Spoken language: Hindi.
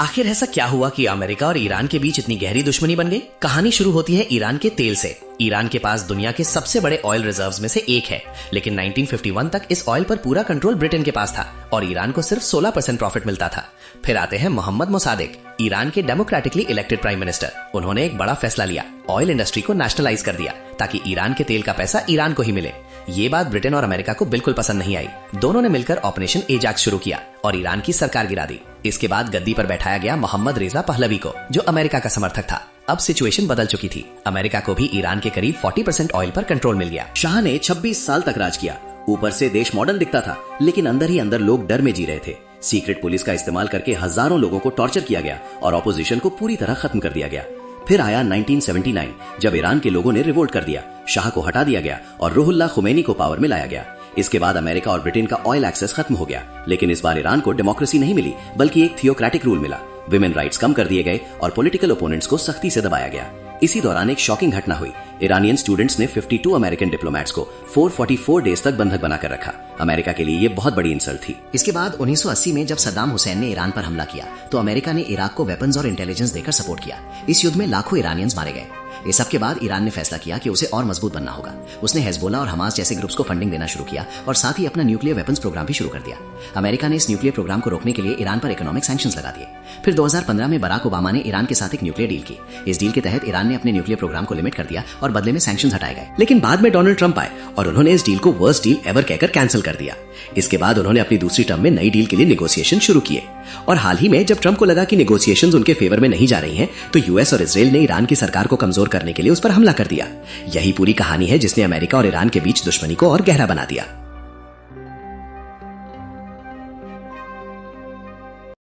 आखिर ऐसा क्या हुआ कि अमेरिका और ईरान के बीच इतनी गहरी दुश्मनी बन गई? कहानी शुरू होती है ईरान के तेल से। ईरान के पास दुनिया के सबसे बड़े ऑयल रिजर्व्स में से एक है, लेकिन 1951 तक इस ऑयल पर पूरा कंट्रोल ब्रिटेन के पास था और ईरान को सिर्फ 16% प्रॉफिट मिलता था। फिर आते हैं मोहम्मद मोसादेक, ईरान के डेमोक्रेटिकली इलेक्टेड प्राइम मिनिस्टर। उन्होंने एक बड़ा फैसला लिया, ऑयल इंडस्ट्री को नेशनलाइज कर दिया ताकि ईरान के तेल का पैसा ईरान को ही मिले। ये बात ब्रिटेन और अमेरिका को बिल्कुल पसंद नहीं आई। दोनों ने मिलकर ऑपरेशन एजाक्स शुरू किया और ईरान की सरकार गिरा दी। इसके बाद गद्दी पर बैठाया गया मोहम्मद रेजा पहलवी को, जो अमेरिका का समर्थक था। अब सिचुएशन बदल चुकी थी। अमेरिका को भी ईरान के करीब 40% ऑयल पर कंट्रोल मिल गया। शाह ने 26 साल तक राज किया। ऊपर से देश मॉडर्न दिखता था, लेकिन अंदर ही अंदर लोग डर में जी रहे थे। सीक्रेट पुलिस का इस्तेमाल करके हजारों लोगों को टॉर्चर किया गया और ऑपोजिशन को पूरी तरह खत्म कर दिया गया। फिर आया 1979, जब ईरान के लोगों ने रिवोल्ट कर दिया, शाह को हटा दिया गया और रूहुल्लाह खुमैनी को पावर में लाया गया। इसके बाद अमेरिका और ब्रिटेन का ऑयल एक्सेस खत्म हो गया, लेकिन इस बार ईरान को डेमोक्रेसी नहीं मिली, बल्कि एक थियोक्रेटिक रूल मिला। विमेन राइट्स कम कर दिए गए और पॉलिटिकल ओपोनेंट्स को सख्ती से दबाया गया। इसी दौरान एक शॉकिंग घटना हुई। ईरानियन स्टूडेंट्स ने 52 अमेरिकन डिप्लोमेट्स को 444 डेज तक बंधक बनाकर रखा। अमेरिका के लिए ये बहुत बड़ी इंसल्ट थी। इसके बाद 1980 में जब सद्दाम हुसैन ने ईरान पर हमला किया तो अमेरिका ने इराक को वेपन्स और इंटेलिजेंस देकर सपोर्ट किया। इस युद्ध में लाखों ईरानियंस मारे गए। इस सब के बाद ईरान ने फैसला किया कि उसे और मजबूत बनना होगा। उसने हेजबोला और हमास जैसे ग्रुप्स को फंडिंग देना शुरू किया और साथ ही अपना न्यूक्लियर वेपन्स प्रोग्राम भी शुरू कर दिया। अमेरिका ने इस न्यूक्लियर प्रोग्राम को रोकने के लिए ईरान पर इकोनॉमिक सैंक्शंस लगा दिए। फिर 2015 में बराक ओबामा ने ईरान के साथ एक न्यूक्लियर डील की। इस डील के तहत ईरान ने अपने न्यूक्लियर प्रोग्राम को लिमिट कर दिया और बदले में सैंक्शंस हटाए गए। लेकिन बाद में डोनाल्ड ट्रंप आए और उन्होंने इस डील को वर्स्ट डील एवर कहकर कैंसिल कर दिया। इसके बाद उन्होंने अपनी दूसरी टर्म में नई डील के लिए नेगोशिएशन शुरू किए और हाल ही में जब ट्रंप को लगा कि नेगोशिएशंस उनके फेवर में नहीं जा रही हैं, तो यूएस और इजराइल ने ईरान की सरकार को कमजोर करने के लिए उस पर हमला कर दिया। यही पूरी कहानी है जिसने अमेरिका और ईरान के बीच दुश्मनी को और गहरा बना दिया।